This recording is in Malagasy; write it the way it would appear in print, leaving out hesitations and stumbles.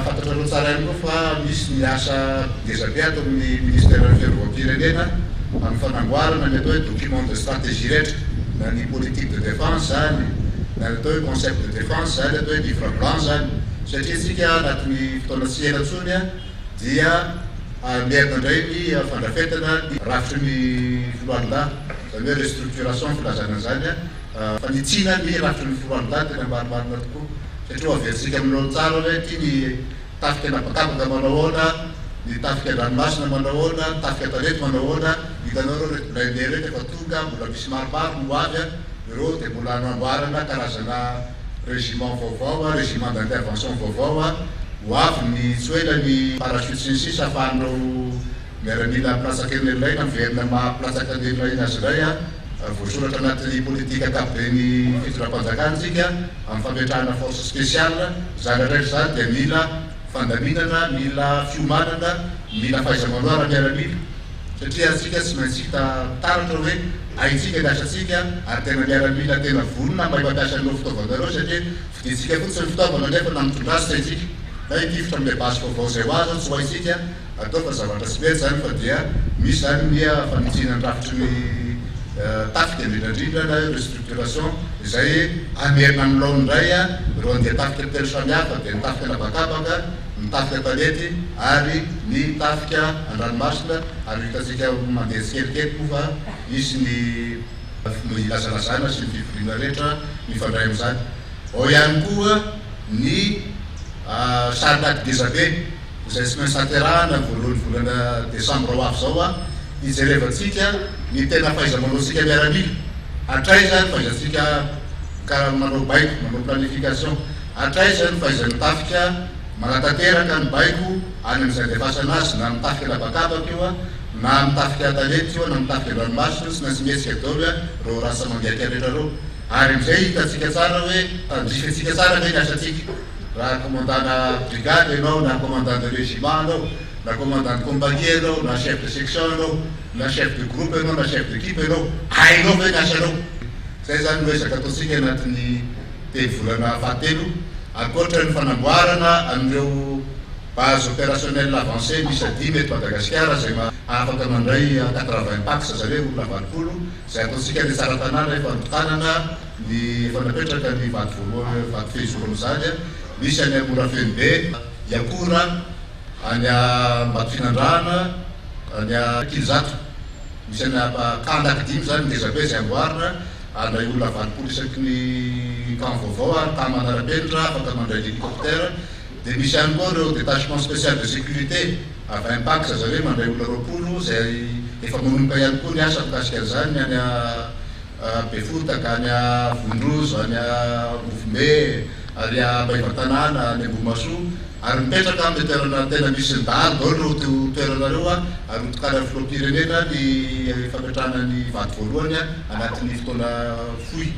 fantatrareo tsara ihany koa fa misy ny asa dezabe atao amin'ny ministère fiarovam-pirenena amin'ny fanamboarana ny atao hoe document de stratégie rehetra na ny politique de défense zany na ny atao hoe concept de défense zany atao hoe livre blanc zany satria tsika anatin'ny fotoana tsy ela ntsony a dia merina indray ny fandrafetana ny rafitry ny filoalondahy zany hoe restructuration filazana zany a fanitsina ny rafitry ny filoalondahy tena marimarina tokoa satria averisika aminao tsara hoe ty ny tafika napakapaka manao ahoana ny tafika ranomasina manao ahoana tafika talety manao ahoana hitanao reo retyblindé reky efa tonga mbola misy maromaro no avy a ireo dia mbola anamboarana karazana régiment vaovao a régiment d'intervention vaovao a ho avy ny tsy hoe la ny parachute sy ny sisa ahafahanao miaramila platsaka eny ilaina miverina mahaplatsaka ny ilaina azy iray a voasoratra anatin'ny politika akapoben'ny fitondram-panjakana tsika amin'ny fametrahana force spéciale zany rehetra zany dia mila fandaminana mila fiomanana mila fahaiza-manoara miaramila satria atsika tsy maintsy hita taratra hoe aitsika ny asatsika ary tena miaramila tena vonona mba mampiasa anao fitaovanareo satria fiditsika fotsiny fitaovana nefa na mitondrasitra itsika na hitifitra amin'ilay basy vaovao zay ho azy tsy ho aitsika atao fa zavatra tsy mety zany fa dia misy zany mia fanitsina ny rafitry ny tafika indrindrandrindra na restructuration izay amerina amin'ny laony indray a reo andeha tafika telo samihafa dia nitafika napakapaka nitafika talety ary ny tafika andranomasina ary hitatsika mandeha tsikelikely koa fa misy ny ilazalazana sy ny fivoriana rehetra mifandray amin'izany ao ihany koa ny saritaty dezabe izay tsy maintsy tanterahana voalohany volana desambra ho avy zao a ijerevantsika ny tena fahaiza-manaotsika miaramila hatray zany fahaizantsika karaha manao baiko manao planification hatray zany fahaizany tafika manatanteraka ny baiko any amin'izay defasana azy na mitafika labakabaka io a na mitafika talety io na mitafika ranomasina sy maintsy mihetsika daoly a reo rasa mandiaka rehetra reo ary amizay hitatsika tsara hoe tandrifitsika tsara ve ny asatsika raha commandana brigade ianao na commandant de régiment anao na commandant de compagnie anao na chef de section anao na chef de groupe anao na chef d'équipe anao hainao ve ny asanao zay zany noezaka ataotsika anatin'ny telo volana fahatelo ankoatra ny fanamboarana amin'ireo base opérationnel avancé misy 10 mety Madagasikara zay afaka mandray 80 pax zare olona valopolo zay ataotsika ny tsara tanàna efa notanana ny efa napetraka ny vato voalohany vato fehizorono zany misy any Morafeny be Yakora any Mbato-Finandrana any Kilizato misy any Kandaky 5 zany dezabe zay amboarina anay olona valopolo isaky ny camp vaovao ary tamy manara-penitra afaka mandray hélicoptère dia misy ihany koa reo détachement spécial de sécurité à 20 pax zare mandray olona roapolo zay efa manomboka ihany koa ny asa mikasika an'izany any Befotaka any Vondrozo any Bofombe ary Baivatanana any Ambohimasoa ary mipetraka amin'ny toerana tena misy ndalo daholo reo toeranareo a ary hotikana filoham-pirenena ny fametrahana ny vato voalohany anatin'ny fotoana fohy